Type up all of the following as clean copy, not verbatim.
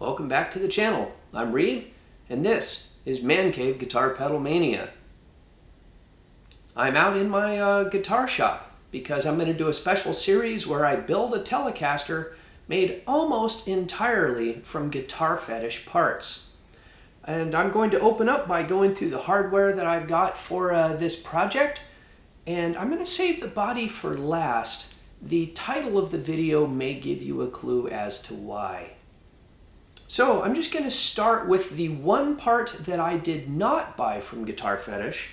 Welcome back to the channel. I'm Reed, and this is Man Cave Guitar Pedal Mania. I'm out in my guitar shop because I'm going to do a special series where I build a telecaster made almost entirely from Guitarfetish parts. And I'm going to open up by going through the hardware that I've got for this project, and I'm going to save the body for last. The title of the video may give you a clue as to why. So I'm just going to start with the one part that I did not buy from Guitarfetish,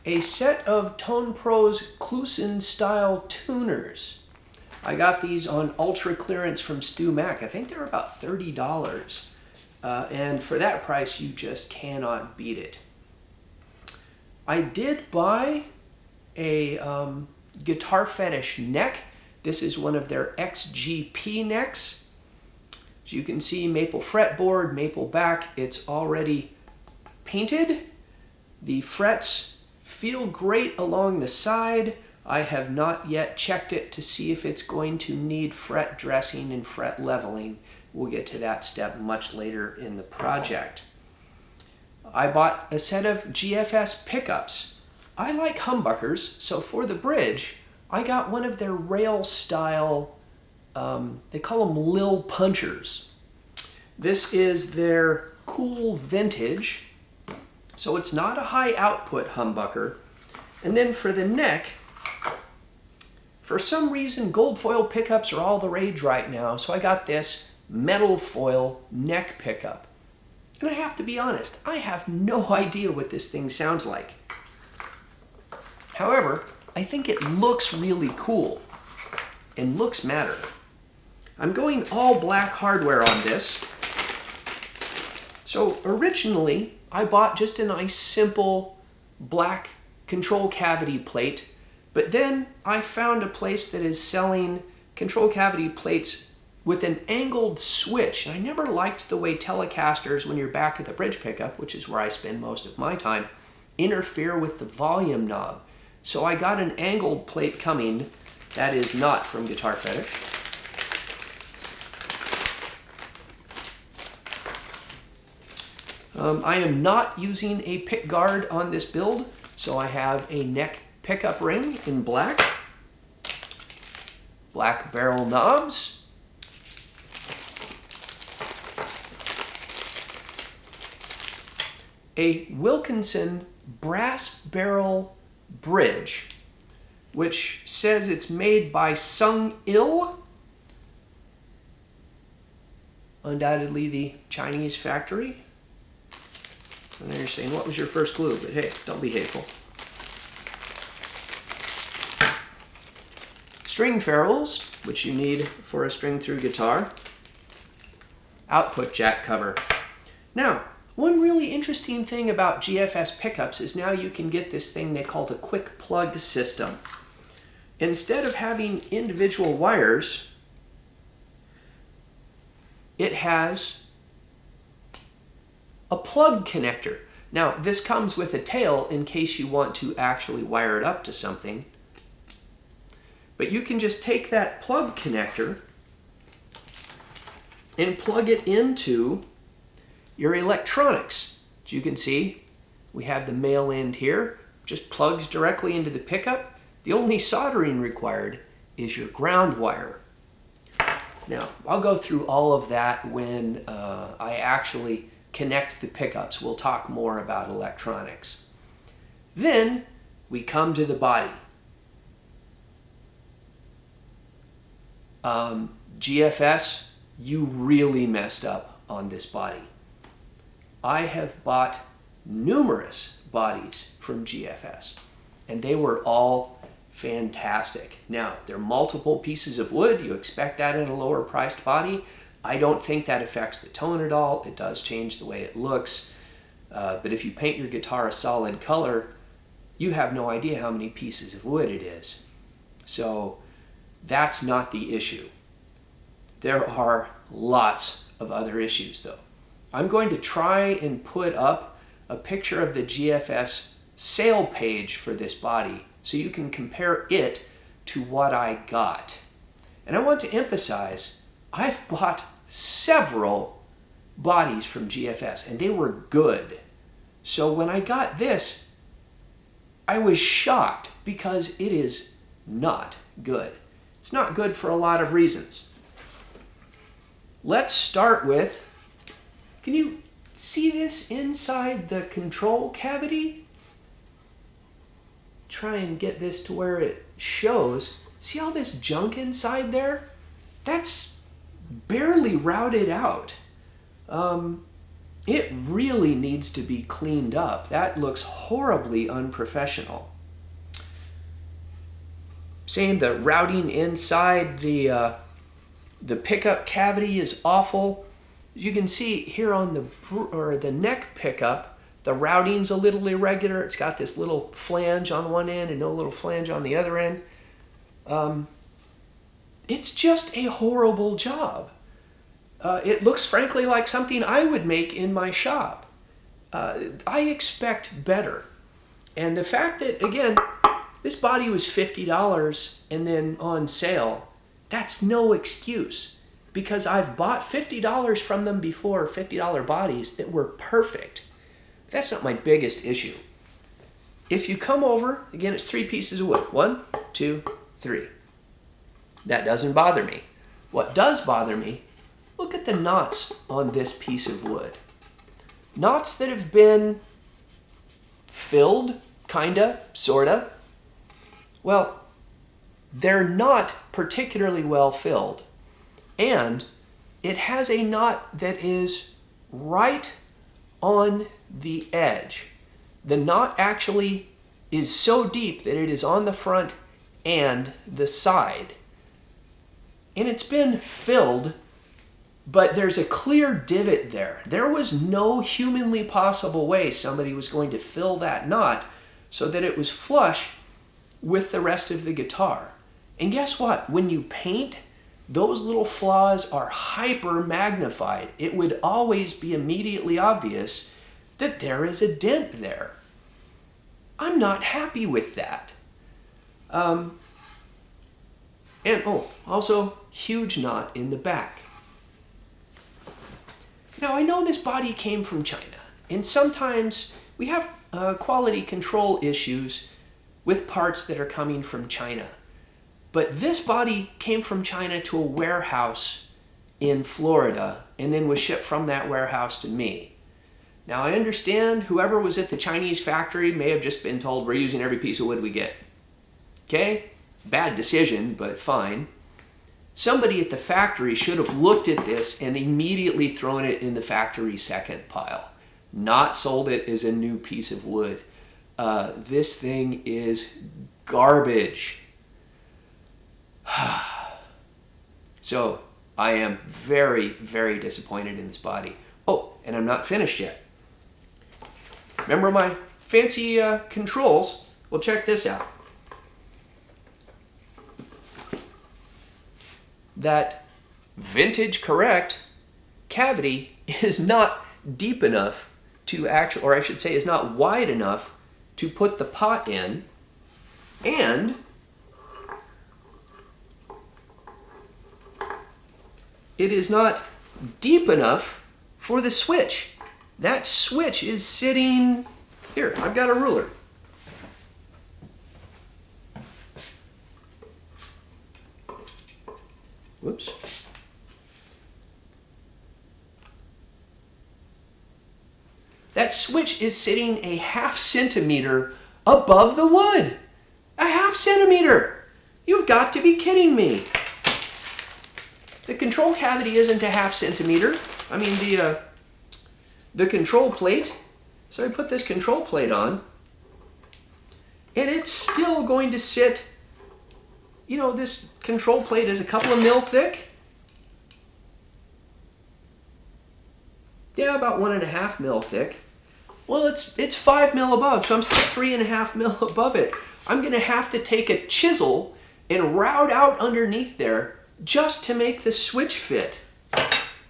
a set of Tone Pro's Kluson style tuners. I got these on ultra clearance from Stu Mac. I think they're about $30. And for that price, you just cannot beat it. I did buy a Guitarfetish neck. This is one of their XGP necks. As you can see, maple fretboard, maple back. It's already painted. The frets feel great along the side. I have not yet checked it to see if it's going to need fret dressing and fret leveling. We'll get to that step much later in the project. I bought a set of GFS pickups. I like humbuckers, so for the bridge, I got one of their rail style, they call them Lil Punchers. This is their cool vintage, so it's not a high output humbucker. And then for the neck, for some reason gold foil pickups are all the rage right now, so I got this metal foil neck pickup. And I have to be honest, I have no idea what this thing sounds like. However, I think it looks really cool, and looks matter. I'm going all black hardware on this. So originally, I bought just a nice simple black control cavity plate, but then I found a place that is selling control cavity plates with an angled switch. And I never liked the way telecasters, when you're back at the bridge pickup, which is where I spend most of my time, interfere with the volume knob. So I got an angled plate coming that is not from Guitarfetish. I am not using a pick guard on this build, so I have a neck pickup ring in black, black barrel knobs, a Wilkinson brass barrel bridge, which says it's made by Sung Il, undoubtedly the Chinese factory. And then you're saying, what was your first clue? But hey, don't be hateful. String ferrules, which you need for a string through guitar. Output jack cover. Now, one really interesting thing about GFS pickups is now you can get this thing they call the quick plug system. Instead of having individual wires, it has a plug connector. Now, this comes with a tail in case you want to actually wire it up to something. But you can just take that plug connector and plug it into your electronics. As you can see, we have the male end here, just plugs directly into the pickup. The only soldering required is your ground wire. Now, I'll go through all of that when I actually connect the pickups. We'll talk more about electronics. Then we come to the body. GFS, you really messed up on this body. I have bought numerous bodies from GFS, and they were all fantastic. Now, they're multiple pieces of wood. You expect that in a lower priced body. I don't think that affects the tone at all. It does change the way it looks. But if you paint your guitar a solid color, you have no idea how many pieces of wood it is. So that's not the issue. There are lots of other issues though. I'm going to try and put up a picture of the GFS sale page for this body so you can compare it to what I got. And I want to emphasize, I've bought several bodies from GFS, and they were good. So when I got this, I was shocked because it is not good. It's not good for a lot of reasons. Let's start with, can you see this inside the control cavity? Try and get this to where it shows. See all this junk inside there? That's barely routed out. It really needs to be cleaned up. That looks horribly unprofessional. Same, the routing inside the pickup cavity is awful. You can see here on the neck pickup, the routing's a little irregular. It's got this little flange on one end and no little flange on the other end. It's just a horrible job. It looks frankly like something I would make in my shop. I expect better. And the fact that, again, this body was $50 and then on sale, that's no excuse. Because I've bought $50 from them before, $50 bodies that were perfect. That's not my biggest issue. If you come over, again, it's 3 pieces of wood. 1, 2, 3. That doesn't bother me. What does bother me, look at the knots on this piece of wood. Knots that have been filled, kinda, sorta. Well, they're not particularly well filled. And it has a knot that is right on the edge. The knot actually is so deep that it is on the front and the side. And it's been filled, but there's a clear divot there. There was no humanly possible way somebody was going to fill that knot so that it was flush with the rest of the guitar. And guess what? When you paint, those little flaws are hyper magnified. It would always be immediately obvious that there is a dent there. I'm not happy with that. And also huge knot in the back. Now I know this body came from China, and sometimes we have quality control issues with parts that are coming from China. But this body came from China to a warehouse in Florida and then was shipped from that warehouse to me. Now I understand whoever was at the Chinese factory may have just been told we're using every piece of wood we get. Okay? Bad decision, but fine. Somebody at the factory should have looked at this and immediately thrown it in the factory second pile. Not sold it as a new piece of wood. This thing is garbage. So I am very, very disappointed in this body. Oh, and I'm not finished yet. Remember my fancy controls? Well, check this out. That vintage correct cavity is not deep enough to actually, or I should say is not wide enough to put the pot in, and it is not deep enough for the switch. That switch is sitting here. I've got a ruler. Whoops. That switch is sitting a ½ centimeter above the wood. A ½ centimeter! You've got to be kidding me. The control cavity isn't a ½ centimeter. I mean the control plate. So I put this control plate on, and it's still going to sit, you know, this control plate is a couple of mil thick. Yeah, about 1.5 mil thick. Well, it's 5 mil above, so I'm still 3.5 mil above it. I'm gonna have to take a chisel and route out underneath there just to make the switch fit.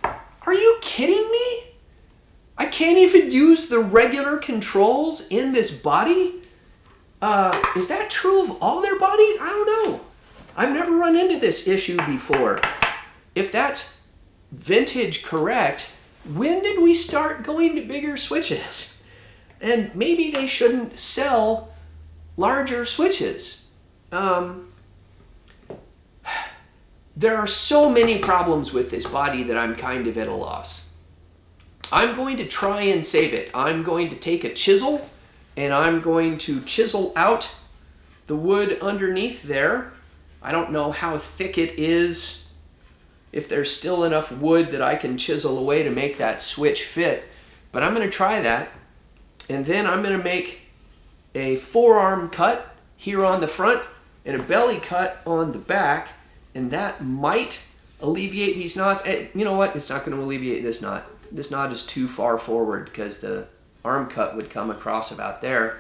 Are you kidding me? I can't even use the regular controls in this body? Is that true of all their bodies? I don't know. I've never run into this issue before. If that's vintage correct, when did we start going to bigger switches? And maybe they shouldn't sell larger switches. There are so many problems with this body that I'm kind of at a loss. I'm going to try and save it. I'm going to take a chisel and I'm going to chisel out the wood underneath there. I don't know how thick it is, if there's still enough wood that I can chisel away to make that switch fit, but I'm going to try that. And then I'm going to make a forearm cut here on the front and a belly cut on the back, and that might alleviate these knots. You know what? It's not going to alleviate this knot. This knot is too far forward because the arm cut would come across about there.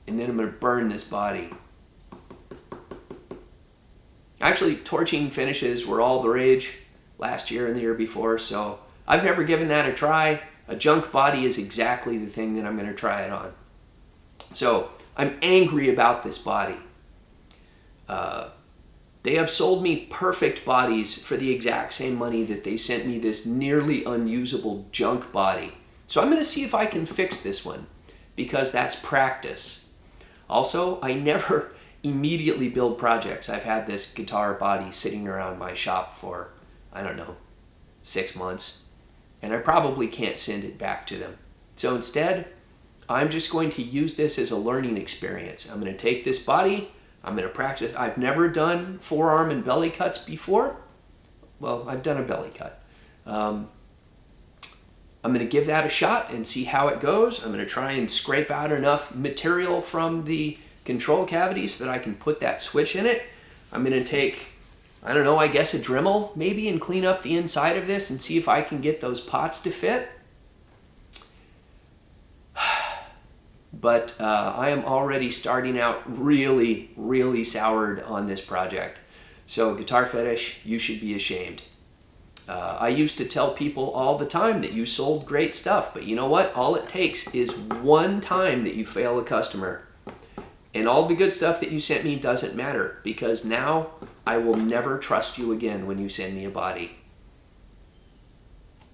And then I'm going to burn this body. Actually, torching finishes were all the rage last year and the year before, so I've never given that a try. A junk body is exactly the thing that I'm going to try it on. So I'm angry about this body. They have sold me perfect bodies for the exact same money that they sent me this nearly unusable junk body. So I'm going to see if I can fix this one, because that's practice. Also, I never immediately build projects. I've had this guitar body sitting around my shop for, I don't know, 6 months, and I probably can't send it back to them. So instead, I'm just going to use this as a learning experience. I'm going to take this body, I'm going to practice. I've never done forearm and belly cuts before. Well, I've done a belly cut. I'm going to give that a shot and see how it goes. I'm going to try and scrape out enough material from the control cavity so that I can put that switch in it. I'm going to take, I don't know, I guess a Dremel maybe, and clean up the inside of this and see if I can get those pots to fit. But I am already starting out really, really soured on this project. So Guitarfetish, you should be ashamed. I used to tell people all the time that you sold great stuff, but you know what? All it takes is one time that you fail a customer, and all the good stuff that you sent me doesn't matter, because now I will never trust you again when you send me a body.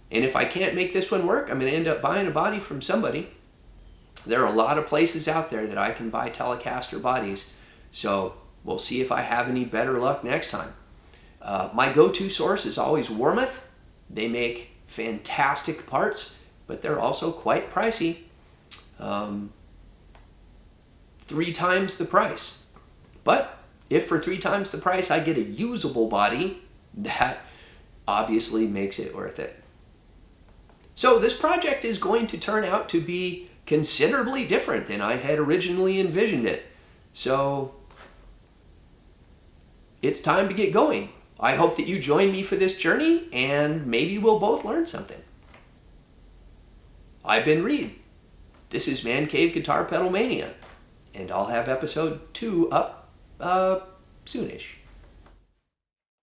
And if I can't make this one work, I'm going to end up buying a body from somebody. There are a lot of places out there that I can buy telecaster bodies, so we'll see if I have any better luck next time. My go-to source is always Warmoth. They make fantastic parts, but they're also quite pricey. 3 times the price. But if for 3 times the price I get a usable body, that obviously makes it worth it. So this project is going to turn out to be considerably different than I had originally envisioned it. So it's time to get going. I hope that you join me for this journey, and maybe we'll both learn something. I've been Reed. This is Man Cave Guitar Pedal Mania, and I'll have episode 2 up soonish.